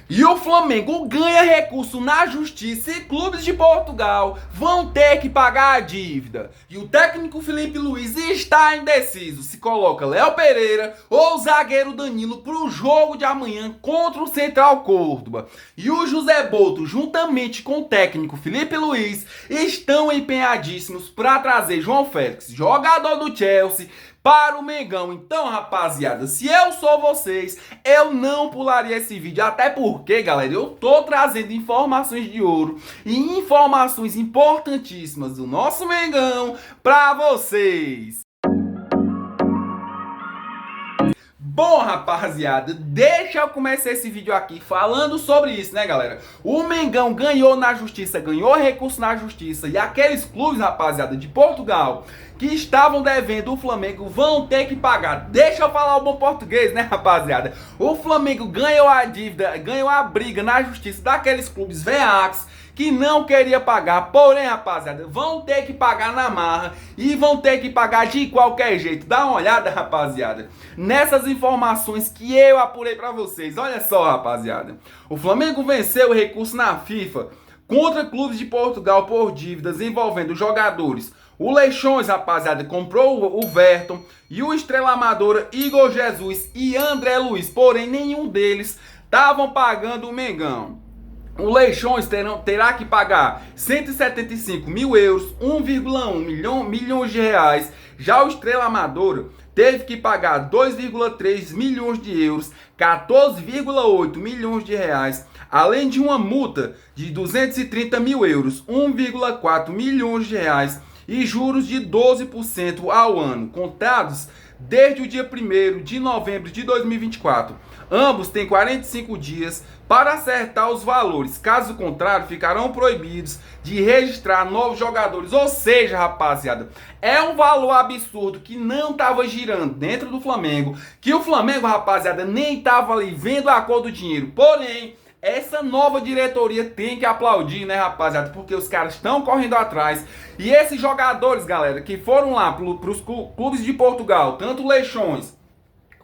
E o Flamengo ganha recurso na justiça e clubes de Portugal vão ter que pagar a dívida. E o técnico Filipe Luís está indeciso se coloca Léo Pereira ou o zagueiro Danilo para o jogo de amanhã contra o Central Córdoba. E o José Boto, juntamente com o técnico Filipe Luís, estão empenhadíssimos para trazer João Félix, jogador do Chelsea, para o Mengão. Então, rapaziada, se eu sou vocês, eu não pularia esse vídeo, até porque, galera, eu tô trazendo informações de ouro e informações importantíssimas do nosso Mengão para vocês. Bom, rapaziada, deixa eu começar esse vídeo aqui falando sobre isso, né, galera? O Mengão ganhou na justiça, ganhou recurso na justiça, e aqueles clubes, rapaziada, de Portugal que estavam devendo o Flamengo vão ter que pagar. Deixa eu falar o bom português, né, rapaziada? O Flamengo ganhou a dívida, ganhou a briga na justiça daqueles clubes veax que não queria pagar, porém, rapaziada, vão ter que pagar na marra e vão ter que pagar de qualquer jeito. Dá uma olhada, rapaziada, nessas informações que eu apurei pra vocês. Olha só, rapaziada, o Flamengo venceu o recurso na FIFA contra clubes de Portugal por dívidas envolvendo jogadores. O Leixões, rapaziada, comprou o Verton e o Estrela Amadora, Igor Jesus e André Luiz, porém nenhum deles estavam pagando o Mengão. O Leixões terá que pagar 175 mil euros, 1,1 milhões de reais. Já o Estrela Amadora teve que pagar 2,3 milhões de euros, 14,8 milhões de reais, além de uma multa de 230 mil euros, 1,4 milhões de reais, e juros de 12% ao ano, contados desde o dia 1º de novembro de 2024. Ambos têm 45 dias para acertar os valores, caso contrário ficarão proibidos de registrar novos jogadores. Ou seja, rapaziada, é um valor absurdo que não estava girando dentro do Flamengo, que o Flamengo, rapaziada, nem estava ali vendo a cor do dinheiro. Porém, essa nova diretoria tem que aplaudir, né, rapaziada? Porque os caras estão correndo atrás. E esses jogadores, galera, que foram lá para os clubes de Portugal, tanto o Leixões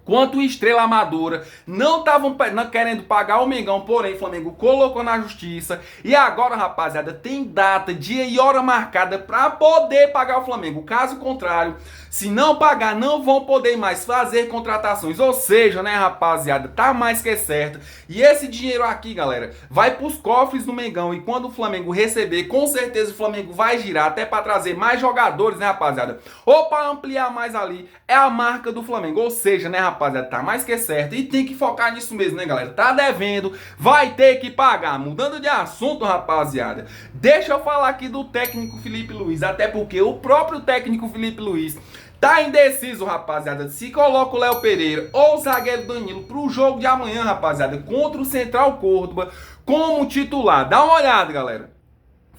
quanto o Estrela Amadora, não estavam querendo pagar o Mengão, porém o Flamengo colocou na justiça. E agora, rapaziada, tem data, dia e hora marcada para poder pagar o Flamengo. Caso contrário, se não pagar, não vão poder mais fazer contratações. Ou seja, né, rapaziada, tá mais que certo. E esse dinheiro aqui, galera, vai pros cofres do Mengão. E quando o Flamengo receber, com certeza o Flamengo vai girar até para trazer mais jogadores, né, rapaziada? Ou para ampliar mais ali. É a marca do Flamengo. Ou seja, né, rapaziada, tá mais que certo. E tem que focar nisso mesmo, né, galera? Tá devendo, vai ter que pagar. Mudando de assunto, rapaziada, deixa eu falar aqui do técnico Filipe Luís. Até porque o próprio técnico Filipe Luís tá indeciso, rapaziada, se coloca o Léo Pereira ou o zagueiro Danilo pro jogo de amanhã, rapaziada, contra o Central Córdoba como titular. Dá uma olhada, galera.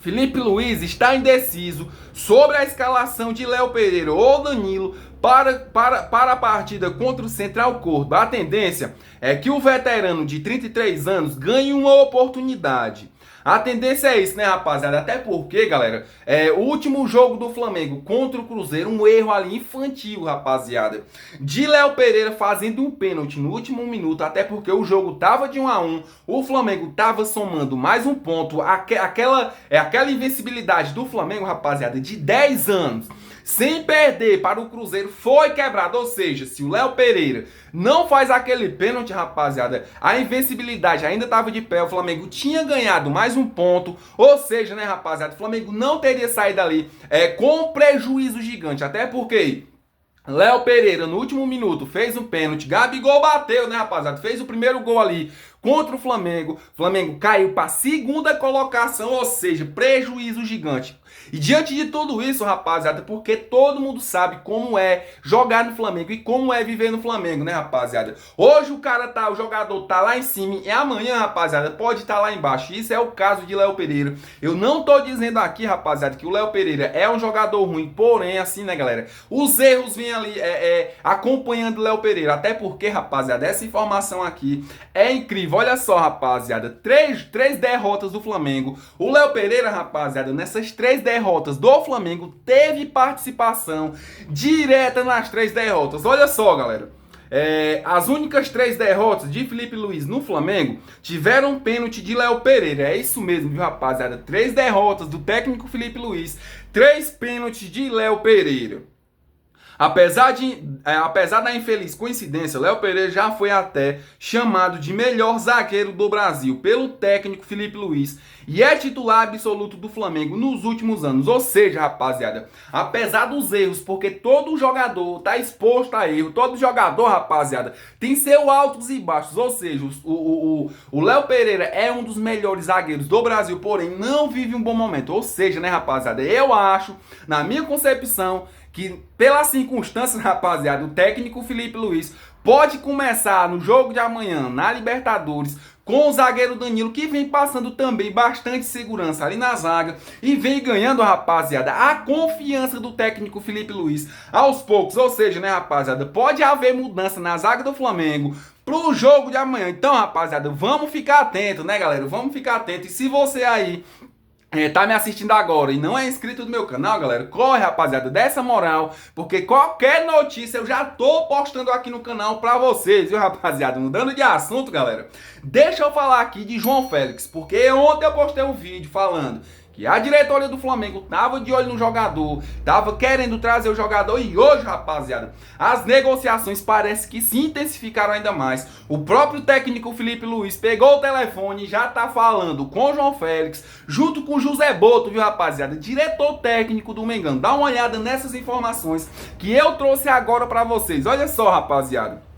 Filipe Luís está indeciso sobre a escalação de Léo Pereira ou Danilo para a partida contra o Central Córdoba. A tendência é que o veterano de 33 anos ganhe uma oportunidade. A tendência é isso, né, rapaziada? Até porque, galera, o último jogo do Flamengo contra o Cruzeiro, um erro ali infantil, rapaziada, de Léo Pereira fazendo um pênalti no último minuto, até porque o jogo tava de 1-1, o Flamengo tava somando mais um ponto, aquela invencibilidade do Flamengo, rapaziada, de 10 anos, sem perder para o Cruzeiro, foi quebrado. Ou seja, se o Léo Pereira não faz aquele pênalti, rapaziada, a invencibilidade ainda estava de pé, o Flamengo tinha ganhado mais um ponto. Ou seja, né, rapaziada, o Flamengo não teria saído ali com um prejuízo gigante, até porque Léo Pereira no último minuto fez um pênalti, Gabigol bateu, né, rapaziada, fez o primeiro gol ali contra o Flamengo. O Flamengo caiu para a segunda colocação, ou seja, prejuízo gigante. E diante de tudo isso, rapaziada, porque todo mundo sabe como é jogar no Flamengo e como é viver no Flamengo, né, rapaziada? Hoje o jogador tá lá em cima e amanhã, rapaziada, pode estar lá embaixo. Isso é o caso de Léo Pereira. Eu não tô dizendo aqui, rapaziada, que o Léo Pereira é um jogador ruim, porém, assim, né, galera, os erros vêm ali acompanhando o Léo Pereira. Até porque, rapaziada, essa informação aqui é incrível. Olha só, rapaziada, três derrotas do Flamengo. O Léo Pereira, rapaziada, nessas 3 derrotas do Flamengo, teve participação direta nas 3 derrotas. Olha só, galera. As únicas 3 derrotas de Felipe Luiz no Flamengo tiveram pênalti de Léo Pereira. É isso mesmo, viu, rapaziada? 3 derrotas do técnico Felipe Luiz, 3 pênaltis de Léo Pereira. Apesar da infeliz coincidência, Léo Pereira já foi até chamado de melhor zagueiro do Brasil pelo técnico Felipe Luiz e é titular absoluto do Flamengo nos últimos anos. Ou seja, rapaziada, apesar dos erros, porque todo jogador tá exposto a erro, todo jogador, rapaziada, tem seus altos e baixos. Ou seja, o Léo Pereira é um dos melhores zagueiros do Brasil, porém não vive um bom momento. Ou seja, né, rapaziada, eu acho, na minha concepção, que pelas circunstâncias, rapaziada, o técnico Felipe Luiz pode começar no jogo de amanhã, na Libertadores, com o zagueiro Danilo, que vem passando também bastante segurança ali na zaga e vem ganhando, rapaziada, a confiança do técnico Felipe Luiz aos poucos. Ou seja, né, rapaziada, pode haver mudança na zaga do Flamengo pro jogo de amanhã. Então, rapaziada, vamos ficar atento, né, galera? Vamos ficar atento. E se você aí tá me assistindo agora e não é inscrito no meu canal, galera, corre, rapaziada, dá essa moral, porque qualquer notícia eu já tô postando aqui no canal pra vocês, viu, rapaziada? Mudando de assunto, galera, deixa eu falar aqui de João Félix, porque ontem eu postei um vídeo falando que a diretoria do Flamengo tava de olho no jogador, tava querendo trazer o jogador e hoje, rapaziada, as negociações parece que se intensificaram ainda mais. O próprio técnico Felipe Luiz pegou o telefone e já tá falando com o João Félix, junto com o José Boto, viu, rapaziada, diretor técnico do Mengão. Dá uma olhada nessas informações que eu trouxe agora pra vocês. Olha só, rapaziada.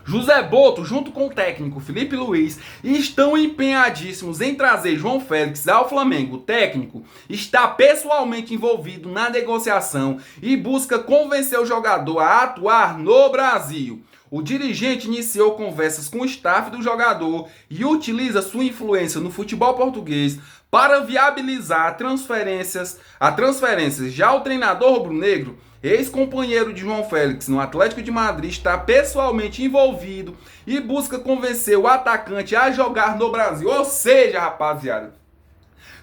José Boto, junto com o técnico Felipe Luiz, estão empenhadíssimos em trazer João Félix ao Flamengo. O técnico está pessoalmente envolvido na negociação e busca convencer o jogador a atuar no Brasil. O dirigente iniciou conversas com o staff do jogador e utiliza sua influência no futebol português para viabilizar a transferências. Já o treinador rubro-negro, ex-companheiro de João Félix no Atlético de Madrid, está pessoalmente envolvido e busca convencer o atacante a jogar no Brasil. Ou seja, rapaziada,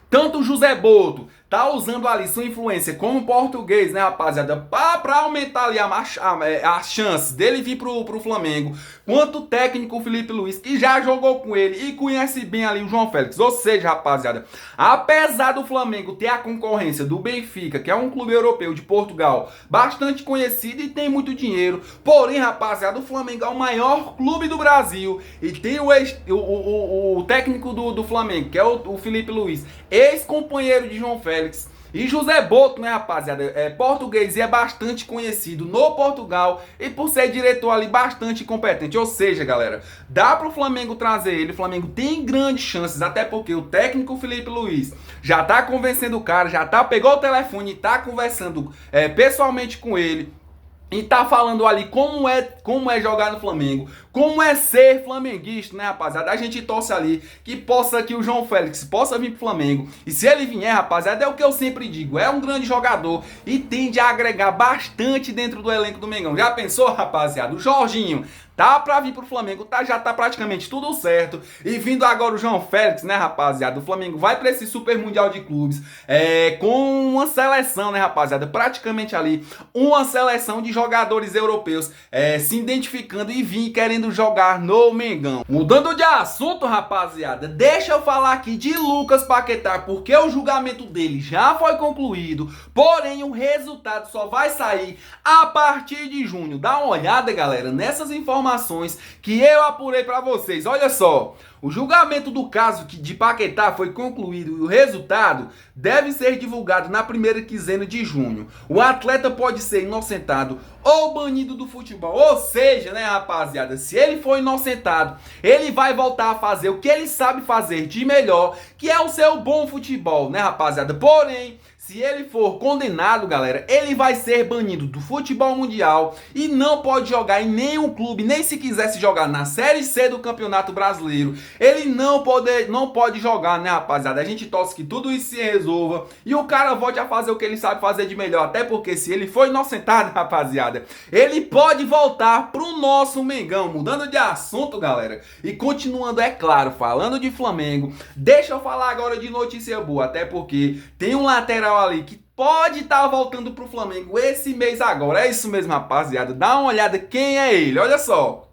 tanto o José Boto tá usando ali sua influência como português, né, rapaziada, pra aumentar ali as chances dele vir pro Flamengo, quanto o técnico Felipe Luiz, que já jogou com ele e conhece bem ali o João Félix. Ou seja, rapaziada, apesar do Flamengo ter a concorrência do Benfica, que é um clube europeu de Portugal, bastante conhecido e tem muito dinheiro, porém, rapaziada, o Flamengo é o maior clube do Brasil e tem o técnico do Flamengo, que é o Felipe Luiz, ex-companheiro de João Félix. E José Boto, né, rapaziada, é português e é bastante conhecido no Portugal e por ser diretor ali bastante competente. Ou seja, galera, dá pro Flamengo trazer ele. O Flamengo tem grandes chances, até porque o técnico Felipe Luiz já tá convencendo o cara, pegou o telefone e tá conversando pessoalmente com ele. E tá falando ali como é jogar no Flamengo, como é ser flamenguista, né, rapaziada? A gente torce ali que o João Félix possa vir pro Flamengo. E se ele vier, rapaziada, é o que eu sempre digo, é um grande jogador e tende a agregar bastante dentro do elenco do Mengão. Já pensou, rapaziada? O Jorginho tá pra vir pro Flamengo, já tá praticamente tudo certo. E vindo agora o João Félix, né, rapaziada? O Flamengo vai pra esse Super Mundial de Clubes com uma seleção, né, rapaziada? Praticamente ali uma seleção de jogadores europeus se identificando e vir querendo jogar no Mengão. Mudando de assunto, rapaziada, deixa eu falar aqui de Lucas Paquetá, porque o julgamento dele já foi concluído, porém o resultado só vai sair a partir de junho. Dá uma olhada, galera, nessas informações que eu apurei para vocês. Olha só, o julgamento do caso de Paquetá foi concluído e o resultado deve ser divulgado na primeira quinzena de junho. O atleta pode ser inocentado ou banido do futebol. Ou seja, né, rapaziada, se ele for inocentado, ele vai voltar a fazer o que ele sabe fazer de melhor, que é o seu bom futebol, né, rapaziada? Porém, se ele for condenado, galera, ele vai ser banido do futebol mundial e não pode jogar em nenhum clube, nem se quisesse jogar na Série C do Campeonato Brasileiro. Ele não pode jogar, né, rapaziada? A gente torce que tudo isso se resolva e o cara volte a fazer o que ele sabe fazer de melhor. Até porque se ele for inocentado, rapaziada, ele pode voltar pro nosso Mengão. Mudando de assunto, galera, e continuando, é claro, falando de Flamengo, deixa eu falar agora de notícia boa. Até porque tem um lateral ali que pode estar voltando pro Flamengo esse mês agora. É isso mesmo, rapaziada. Dá uma olhada quem é ele. Olha só.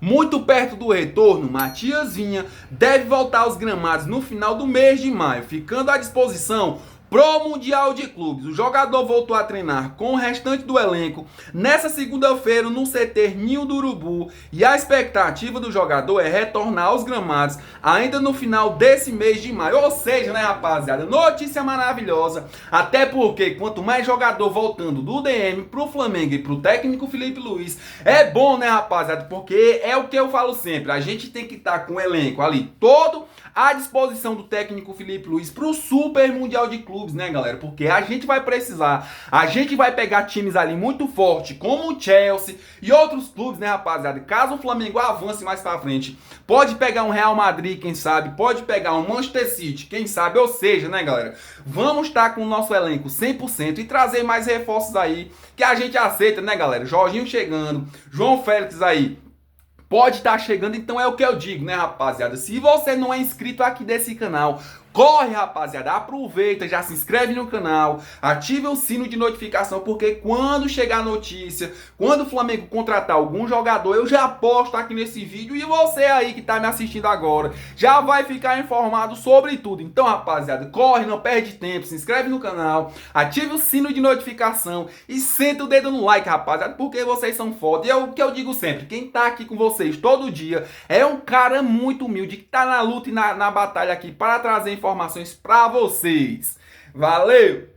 Muito perto do retorno, Matias Vinha deve voltar aos gramados no final do mês de maio, ficando à disposição pro Mundial de Clubes. O jogador voltou a treinar com o restante do elenco nessa segunda-feira no CT Ninho do Urubu e a expectativa do jogador é retornar aos gramados ainda no final desse mês de maio. Ou seja, né, rapaziada, notícia maravilhosa, até porque quanto mais jogador voltando do DM pro Flamengo e pro técnico Felipe Luiz, é bom, né, rapaziada, porque é o que eu falo sempre, a gente tem que estar com o elenco ali todo à disposição do técnico Felipe Luiz pro Super Mundial de Clubes, né, galera? Porque a gente vai precisar, a gente vai pegar times ali muito forte, como o Chelsea e outros clubes, né, rapaziada? Caso o Flamengo avance mais pra frente, pode pegar um Real Madrid, quem sabe, pode pegar um Manchester City, quem sabe, ou seja, né, galera? Vamos estar com o nosso elenco 100% e trazer mais reforços aí que a gente aceita, né, galera? Jorginho chegando, João Félix aí pode estar chegando, então é o que eu digo, né, rapaziada? Se você não é inscrito aqui desse canal, corre, rapaziada, aproveita, já se inscreve no canal, ative o sino de notificação, porque quando chegar a notícia, quando o Flamengo contratar algum jogador, eu já posto aqui nesse vídeo e você aí que tá me assistindo agora, já vai ficar informado sobre tudo. Então, rapaziada, corre, não perde tempo, se inscreve no canal, ative o sino de notificação e senta o dedo no like, rapaziada, porque vocês são foda. E é o que eu digo sempre, quem tá aqui com vocês todo dia é um cara muito humilde, que tá na luta e na batalha aqui para trazer informações para vocês. Valeu!